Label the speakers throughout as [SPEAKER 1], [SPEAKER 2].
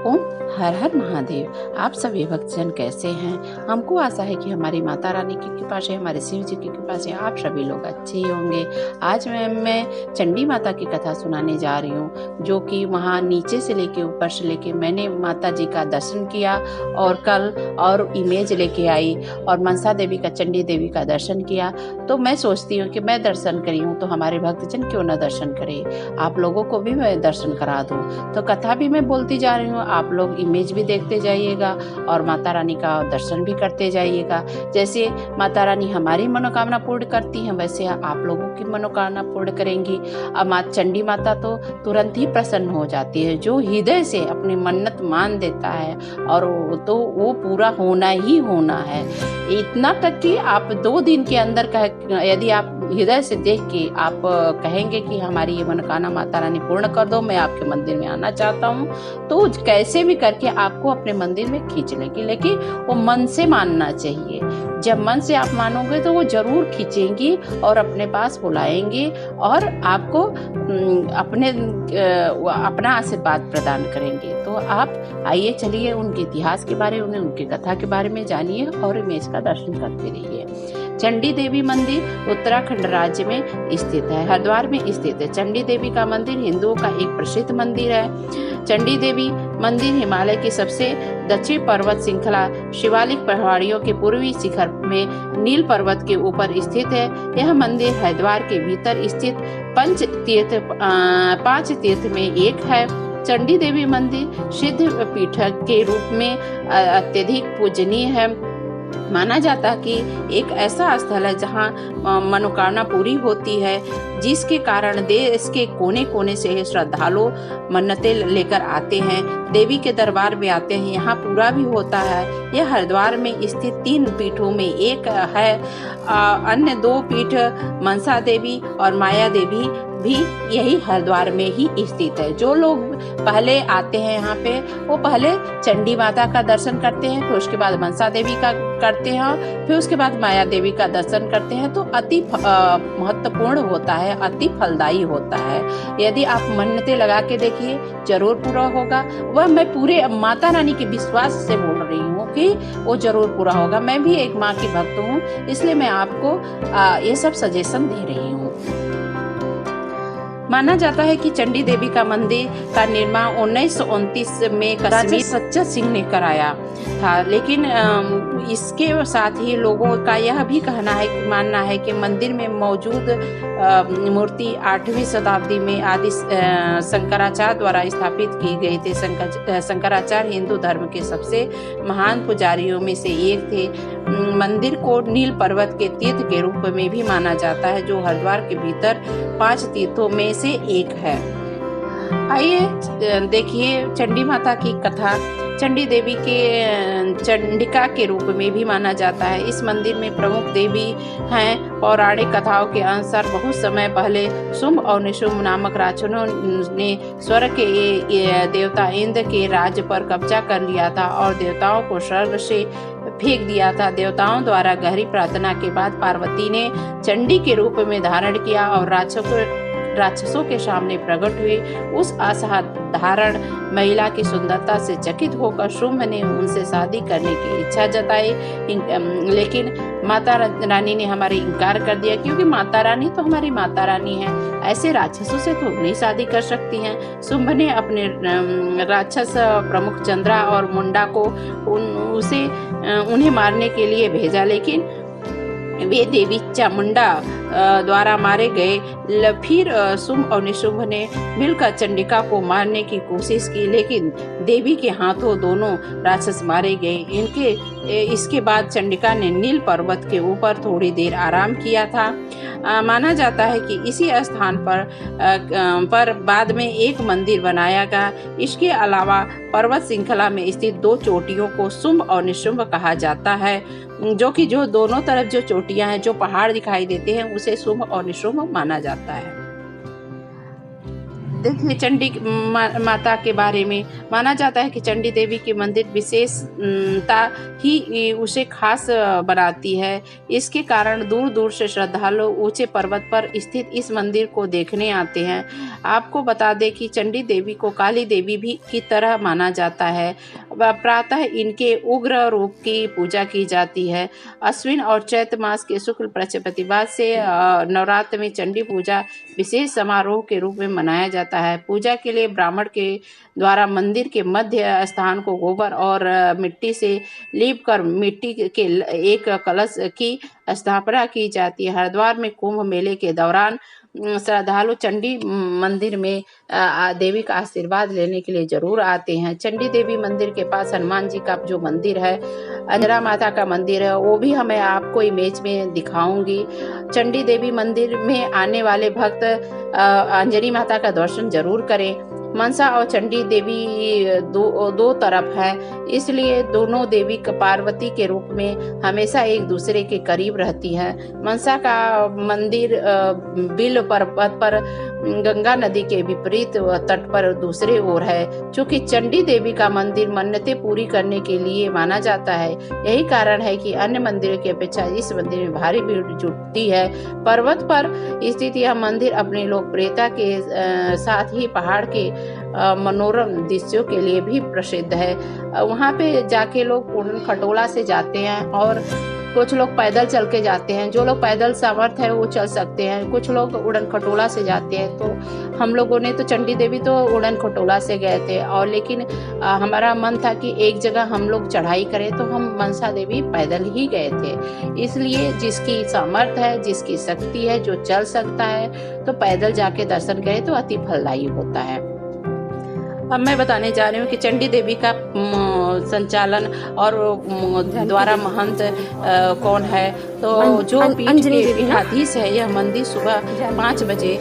[SPEAKER 1] ओम हर हर महादेव। आप सभी भक्तजन कैसे हैं? हमको आशा है कि हमारी माता रानी की कृपा से, हमारे शिव जी की कृपा से आप सभी लोग अच्छे ही होंगे। आज मैं चंडी माता की कथा सुनाने जा रही हूँ, जो कि वहाँ नीचे से लेके ऊपर से लेके मैंने माता जी का दर्शन किया और कल और इमेज लेके आई और मनसा देवी का, चंडी देवी का दर्शन किया। तो मैं सोचती हूँ कि मैं दर्शन करी हूँ तो हमारे भक्तजन क्यों ना दर्शन करें, आप लोगों को भी मैं दर्शन करा दूँ। तो कथा भी मैं बोलती जा रही हूँ, आप लोग इमेज भी देखते जाइएगा और माता रानी का दर्शन भी करते जाइएगा। जैसे माता रानी हमारी मनोकामना पूर्ण करती हैं, वैसे आप लोगों की मनोकामना पूर्ण करेंगी। अब चंडी माता तो तुरंत ही प्रसन्न हो जाती है, जो हृदय से अपनी मन्नत मान देता है और तो वो पूरा होना ही होना है। इतना तक कि आप 2 दिन के अंदर यदि आप हृदय से देख के आप कहेंगे कि हमारी ये मनोकामना माता रानी पूर्ण कर दो, मैं आपके मंदिर में आना चाहता हूँ, तो कैसे भी करके आपको अपने मंदिर में खींच लेगी। लेकिन वो मन से मानना चाहिए। जब मन से आप मानोगे तो वो जरूर खींचेंगी और अपने पास बुलाएंगी और आपको अपना आशीर्वाद प्रदान करेंगे। तो आप आइए, चलिए उनके इतिहास के बारे में, उनकी कथा के बारे में जानिए और इमेज का दर्शन करते रहिए। चंडी देवी मंदिर उत्तराखंड राज्य में स्थित है, हरिद्वार में स्थित है। चंडी देवी का मंदिर हिंदुओं का एक प्रसिद्ध मंदिर है। चंडी देवी मंदिर हिमालय की सबसे दक्षिण पर्वत श्रृंखला शिवालिक पहाड़ियों के पूर्वी शिखर में नील पर्वत के ऊपर स्थित है। यह मंदिर हरिद्वार के भीतर स्थित 5 तीर्थ में एक है। चंडी देवी मंदिर सिद्ध पीठ के रूप में अत्यधिक पूजनीय है। माना जाता है कि एक ऐसा स्थल है जहां मनोकामना पूरी होती है, जिसके कारण देश के कोने कोने से श्रद्धालु मन्नतें लेकर आते हैं, देवी के दरबार में आते हैं, यहाँ पूरा भी होता है। यह हरिद्वार में स्थित 3 पीठों में एक है। अन्य 2 पीठ मनसा देवी और माया देवी भी यही हरिद्वार में ही स्थित है। जो लोग पहले आते हैं यहाँ पे, वो पहले चंडी माता का दर्शन करते हैं, फिर उसके बाद मनसा देवी का करते हैं, फिर उसके बाद माया देवी का दर्शन करते हैं। तो अति महत्वपूर्ण होता है, अति फलदायी होता है। यदि आप मन्नतें लगा के देखिए, जरूर पूरा होगा। वह मैं पूरे माता रानी के विश्वास से बोल रही हूँ कि वो जरूर पूरा होगा। मैं भी एक माँ की भक्त हूँ, इसलिए मैं आपको ये सब सजेशन दे रही हूँ। माना जाता है कि चंडी देवी का मंदिर का निर्माण 1929 में कश्मीर सच्चा सिंह ने कराया था। लेकिन इसके साथ ही लोगों का यह भी मानना है कि मंदिर में मौजूद मूर्ति 8वीं शताब्दी में आदि शंकराचार्य द्वारा स्थापित की गई थी। शंकराचार्य हिंदू धर्म के सबसे महान पुजारियों में से एक थे। मंदिर को नील पर्वत के तीर्थ के रूप में भी माना जाता है, जो हरिद्वार के भीतर 5 तीर्थों में से एक है। आइए देखिए चंडी माता की कथा। चंडी देवी के चंडिका के रूप में भी माना जाता है। इस मंदिर में प्रमुख देवी हैं। पौराणिक कथाओं के अनुसार बहुत समय पहले शुंभ और निशुंभ नामक राक्षसों ने स्वर्ग के देवता इंद्र के राज्य पर कब्जा कर लिया था और देवताओं को स्वर्ग से फेंक दिया था। देवताओं द्वारा गहरी प्रार्थना के बाद पार्वती ने चंडी के रूप में धारण किया और राक्षसों के सामने प्रकट हुई। उस असाधारण महिला की सुंदरता से चकित होकर शुंभ ने उनसे शादी करने की इच्छा जताई, लेकिन माता रानी ने हमारे इनकार कर दिया, क्योंकि माता रानी तो हमारी माता रानी है, ऐसे राक्षसों से तो नहीं शादी कर सकती हैं। शुंभ ने अपने राक्षस प्रमुख चंद्रा और मुंडा को उन्हें मारने के लिए भेजा, लेकिन वे देवी चामुंडा द्वारा मारे गए। फिर शुंभ और निशुंभ ने मिलकर चंडिका को मारने की कोशिश की, लेकिन देवी के हाथों दोनों राक्षस मारे गए। इसके बाद चंडिका ने नील पर्वत के ऊपर थोड़ी देर आराम किया था। माना जाता है कि इसी स्थान पर बाद में एक मंदिर बनाया गया। इसके अलावा पर्वत श्रृंखला में स्थित 2 चोटियों को शुंभ और निशुंभ कहा जाता है, जो दोनों तरफ जो चोटियां हैं, जो पहाड़ दिखाई देते हैं, उसे शुंभ और निशुंभ माना जाता है। देखें चंडी माता के बारे में माना जाता है कि चंडी देवी के मंदिर विशेषता ही उसे खास बनाती है। इसके कारण दूर दूर से श्रद्धालु ऊंचे पर्वत पर स्थित इस मंदिर को देखने आते हैं। आपको बता दें कि चंडी देवी को काली देवी भी की तरह माना जाता है। प्रातः इनके उग्र रूप की पूजा की जाती है। अश्विन और चैत्र मास के शुक्ल पक्ष प्रतिपदा से नवरात्र में चंडी पूजा विशेष समारोह के रूप में मनाया जाता है। पूजा के लिए ब्राह्मण के द्वारा मंदिर के मध्य स्थान को गोबर और मिट्टी से लीप कर मिट्टी के एक कलश की स्थापना की जाती है। हरिद्वार में कुंभ मेले के दौरान श्रद्धालु चंडी मंदिर में देवी का आशीर्वाद लेने के लिए जरूर आते हैं। चंडी देवी मंदिर के पास हनुमान जी का जो मंदिर है, अंजना माता का मंदिर है, वो भी हमें आपको इमेज में दिखाऊंगी। चंडी देवी मंदिर में आने वाले भक्त अंजनी माता का दर्शन जरूर करें। मनसा और चंडी देवी दो तरफ है, इसलिए दोनों देवी पार्वती के रूप में हमेशा एक दूसरे के करीब रहती है। मनसा का मंदिर बिल पर्वत पर गंगा नदी के विपरीत तट पर दूसरे ओर है। चूंकि चंडी देवी का मंदिर मन्नतें पूरी करने के लिए माना जाता है, यही कारण है कि अन्य मंदिरों की अपेक्षा इस मंदिर में भारी भीड़ जुटती है। पर्वत पर स्थित यह मंदिर अपनी लोकप्रियता के साथ ही पहाड़ के मनोरम दृश्यों के लिए भी प्रसिद्ध है। वहाँ पे जाके लोग उड़न खटोला से जाते हैं और कुछ लोग पैदल चल के जाते हैं। जो लोग पैदल सामर्थ है वो चल सकते हैं, कुछ लोग उड़न खटोला से जाते हैं। तो हम लोगों ने तो चंडी देवी तो उड़न खटोला से गए थे, और लेकिन हमारा मन था कि एक जगह हम लोग चढ़ाई करें, तो हम मनसा देवी पैदल ही गए थे। इसलिए जिसकी सामर्थ है, जिसकी शक्ति है, जो चल सकता है, तो पैदल जाके दर्शन करे तो अति फलदायी होता है। अब मैं बताने जा रही हूँ कि चंडी देवी का संचालन और द्वारा महंत कौन है। तो जो पीठ के पीठाधीश है, यह मंदिर सुबह 5 बजे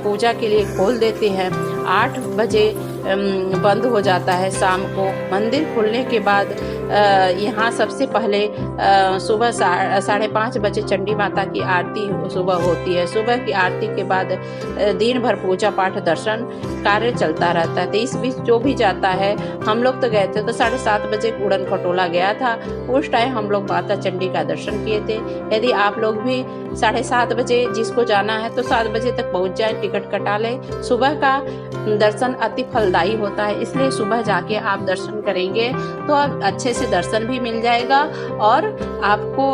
[SPEAKER 1] पूजा के लिए खोल देते हैं, 8 बजे बंद हो जाता है शाम को। मंदिर खुलने के बाद यहाँ सबसे पहले सुबह 5:30 बजे चंडी माता की आरती सुबह होती है। सुबह की आरती के बाद दिन भर पूजा पाठ दर्शन कार्य चलता रहता है। तो इस बीच जो भी जाता है, हम लोग तो गए थे तो 7:30 बजे उड़न खटोला गया था, उस टाइम हम लोग माता चंडी का दर्शन किए थे। यदि आप लोग भी 7:30 बजे जिसको जाना है तो 7 बजे तक पहुँच जाए, टिकट कटा ले। सुबह का दर्शन अति फलदायी होता है, इसलिए सुबह जाके आप दर्शन करेंगे तो आप अच्छे से दर्शन भी मिल जाएगा और आपको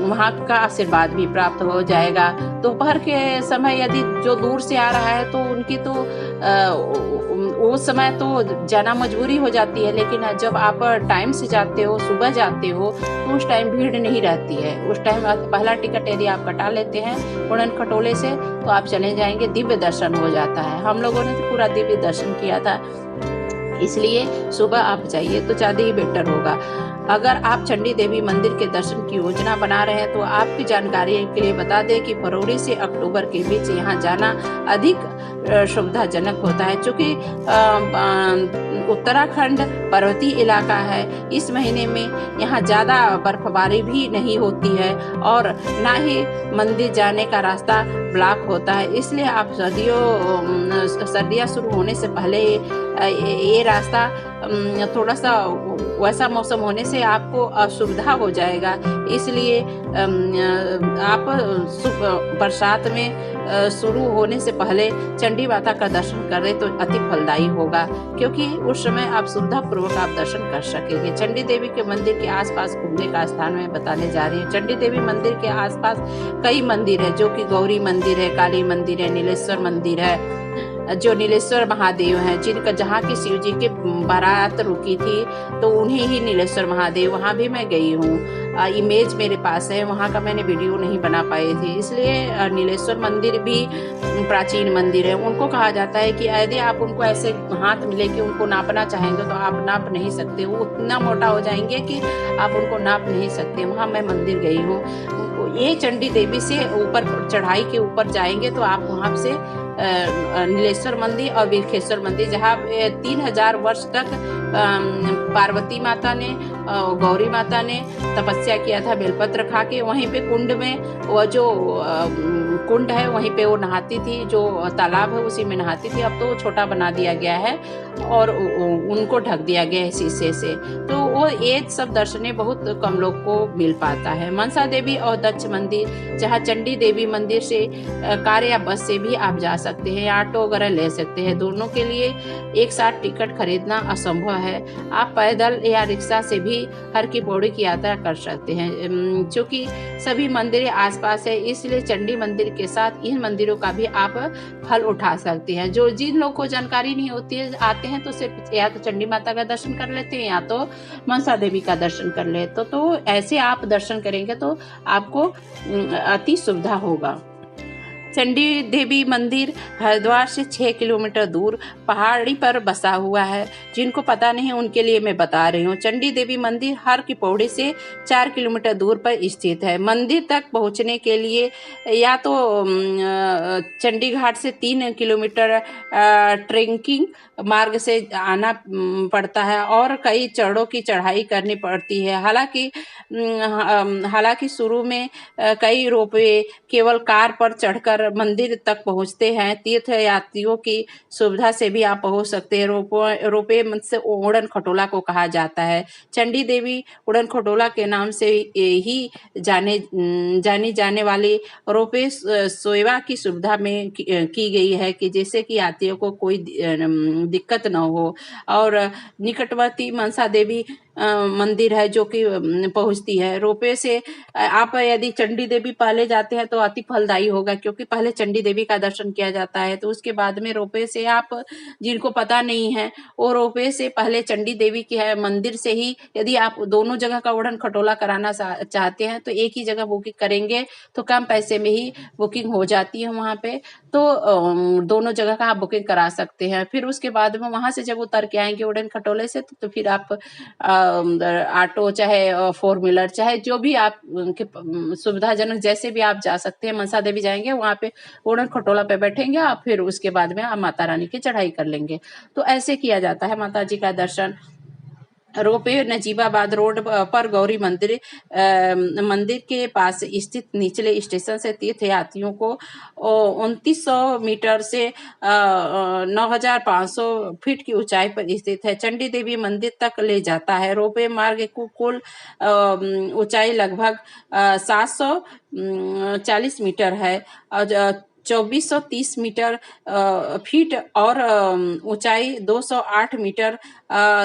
[SPEAKER 1] वहाँ का आशीर्वाद भी प्राप्त हो जाएगा। दोपहर के समय यदि जो दूर से आ रहा है तो उनकी तो उस समय तो जाना मजबूरी हो जाती है, लेकिन जब आप टाइम से जाते हो, सुबह जाते हो, तो उस टाइम भीड़ नहीं रहती है। उस टाइम पहला टिकट यदि आप कटा लेते हैं उड़न खटोले से तो आप चले जाएंगे, दिव्य दर्शन हो जाता है। हम लोगों ने तो पूरा दिव्य दर्शन किया था, इसलिए सुबह आप जाइए तो ज़्यादा ही बेटर होगा। अगर आप चंडी देवी मंदिर के दर्शन की योजना बना रहे हैं तो आपकी जानकारी के लिए बता दें कि फरवरी से अक्टूबर के बीच यहाँ जाना अधिक सुविधाजनक होता है। चूँकि उत्तराखंड पर्वतीय इलाका है, इस महीने में यहाँ ज़्यादा बर्फबारी भी नहीं होती है और ना ही मंदिर जाने का रास्ता ब्लॉक होता है। इसलिए आप सर्दियाँ शुरू होने से पहले ये रास्ता थोड़ा सा वैसा मौसम होने से आपको असुविधा हो जाएगा। इसलिए आप बरसात में शुरू होने से पहले चंडी माता का दर्शन करें तो अति फलदायी होगा, क्योंकि उस समय आप सुविधापूर्वक आप दर्शन कर सकेंगे। चंडी देवी के मंदिर के आसपास घूमने का स्थान मैं बताने जा रही हूँ। चंडी देवी मंदिर के आसपास कई मंदिर है, जो कि गौरी मंदिर है, काली मंदिर है, नीलेश्वर मंदिर है, जो नीलेश्वर महादेव हैं, जिनका जहाँ की शिव जी के बारात रुकी थी तो उन्हीं ही नीलेश्वर महादेव, वहाँ भी मैं गई हूँ। इमेज मेरे पास है, वहाँ का मैंने वीडियो नहीं बना पाई थी। इसलिए नीलेश्वर मंदिर भी प्राचीन मंदिर है। उनको कहा जाता है कि यदि आप उनको ऐसे हाथ में लेके उनको नापना चाहेंगे तो आप नाप नहीं सकते, वो इतना मोटा हो जाएंगे कि आप उनको नाप नहीं सकते। वहाँ मैं मंदिर गई हूँ। ये चंडी देवी से ऊपर चढ़ाई के ऊपर जाएंगे तो आप वहाँ से नीलेश्वर मंदिर और बिलखेश्वर मंदिर, जहाँ 3000 वर्ष तक पार्वती माता ने गौरी माता ने तपस्या किया था बेलपत्र खा के। वहीं पे कुंड में वो जो कुंड है वहीं पे वो नहाती थी, जो तालाब है उसी में नहाती थी। अब तो वो छोटा बना दिया गया है और उनको ढक दिया गया है शीशे से। तो वो ये सब दर्शनीय बहुत कम लोग को मिल पाता है। मनसा देवी और दक्ष मंदिर, जहाँ चंडी देवी मंदिर से कार या बस से भी आप जा सकते हैं या ऑटो वगैरह ले सकते हैं। दोनों के लिए एक साथ टिकट खरीदना असंभव है। आप पैदल या रिक्शा से भी हर की पौड़ी की यात्रा कर सकते हैं। क्योंकि सभी मंदिर आसपास है, इसलिए चंडी मंदिर के साथ इन मंदिरों का भी आप फल उठा सकते हैं। जो जिन लोग को जानकारी नहीं होती है, आते हैं तो सिर्फ या तो चंडी माता का दर्शन कर लेते हैं या तो मनसा देवी का दर्शन कर लेते। तो ऐसे आप दर्शन करेंगे तो आपको अति सुविधा होगा। चंडी देवी मंदिर हरिद्वार से 6 किलोमीटर दूर पहाड़ी पर बसा हुआ है। जिनको पता नहीं उनके लिए मैं बता रही हूँ। चंडी देवी मंदिर हर की पौड़ी से 4 किलोमीटर दूर पर स्थित है। मंदिर तक पहुँचने के लिए या तो चंडी घाट से 3 किलोमीटर ट्रेकिंग मार्ग से आना पड़ता है और कई चढ़ों की चढ़ाई करनी पड़ती है। हालांकि शुरू में कई रोपवे केवल कार पर चढ़कर मंदिर तक पहुंचते हैं। तीर्थ यात्रियों की सुविधा से भी आप पहुंच सकते हैं। रोपवे से उड़न खटोला को कहा जाता है। चंडी देवी उड़न खटोला के नाम से ही जानी जाने वाली रोपवे सेवा की सुविधा में की गई है कि जैसे कि यात्रियों को कोई दिक्कत न हो। और निकटवर्ती मनसा देवी मंदिर है जो कि पहुंचती है रोपवे से। आप यदि चंडी देवी पहले जाते हैं तो अति फलदायी होगा, क्योंकि पहले चंडी देवी का दर्शन किया जाता है तो उसके बाद में रोपवे से आप, जिनको पता नहीं है, वो रोपवे से पहले चंडी देवी की है मंदिर से ही यदि आप दोनों जगह का उड़न खटोला कराना चाहते हैं तो एक ही जगह बुकिंग करेंगे तो कम पैसे में ही बुकिंग हो जाती है वहाँ पे। तो दोनों जगह का आप बुकिंग करा सकते हैं। फिर उसके बाद में वहां से जब उतर के आएंगे उड़न खटोले से तो फिर आप ऑटो चाहे 4 व्हीलर चाहे जो भी आप उनके सुविधाजनक जैसे भी आप जा सकते हैं। मनसा देवी जाएंगे वहां पे उड़न खटोला पे बैठेंगे आप, फिर उसके बाद में आप माता रानी की चढ़ाई कर लेंगे। तो ऐसे किया जाता है माता जी का दर्शन। रोपवे नजीबाबाद रोड पर गौरी मंदिर के पास स्थित निचले स्टेशन से तीर्थ यात्रियों को 2900 मीटर से 9500 फीट की ऊंचाई पर स्थित है। चंडी देवी मंदिर तक ले जाता है। रोपवे मार्ग की कुल ऊंचाई लगभग 740 मीटर है और 2430 मीटर फीट और ऊंचाई 208 मीटर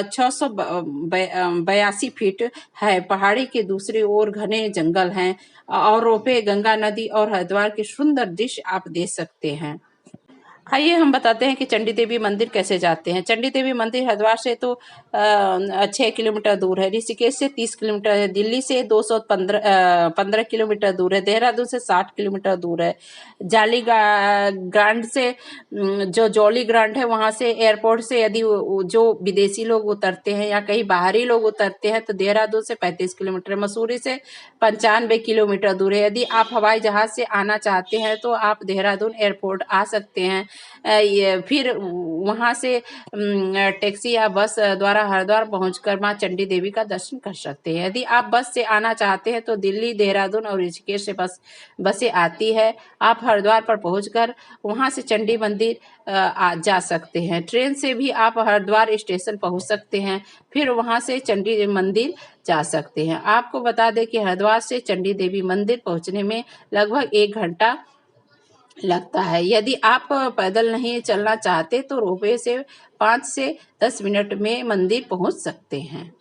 [SPEAKER 1] 682 फीट है। पहाड़ी के दूसरी ओर घने जंगल हैं और रोपवे गंगा नदी और हरिद्वार की सुंदर दृश्य आप देख सकते हैं। आइए हम बताते हैं कि चंडी देवी मंदिर कैसे जाते हैं। चंडी देवी मंदिर हरिद्वार से तो 6 किलोमीटर दूर है। ऋषिकेश से 30 किलोमीटर है। दिल्ली से 215 किलोमीटर दूर है। देहरादून से 60 किलोमीटर दूर है। जाली ग्रांड से जो जॉली ग्रांड है वहां से एयरपोर्ट से यदि जो विदेशी लोग उतरते हैं या कहीं बाहरी लोग उतरते हैं तो देहरादून से 35 किलोमीटर, मसूरी से 95 किलोमीटर दूर है। यदि आप हवाई जहाज से आना चाहते हैं तो आप देहरादून एयरपोर्ट आ सकते हैं। फिर वहां से टैक्सी या बस द्वारा हरिद्वार पहुंचकर मां चंडी देवी का दर्शन कर सकते हैं। यदि आप बस से आना चाहते हैं तो दिल्ली, देहरादून और ऋषिकेश से बसें आती है। आप हरिद्वार पर पहुंचकर वहां से चंडी मंदिर जा सकते हैं। ट्रेन से भी आप हरिद्वार स्टेशन पहुंच सकते हैं, फिर वहां से चंडी मंदिर जा सकते हैं। आपको बता दें कि हरिद्वार से चंडी देवी मंदिर पहुंचने में लगभग 1 घंटा लगता है। यदि आप पैदल नहीं चलना चाहते तो रोपवे से 5 से 10 मिनट में मंदिर पहुंच सकते हैं।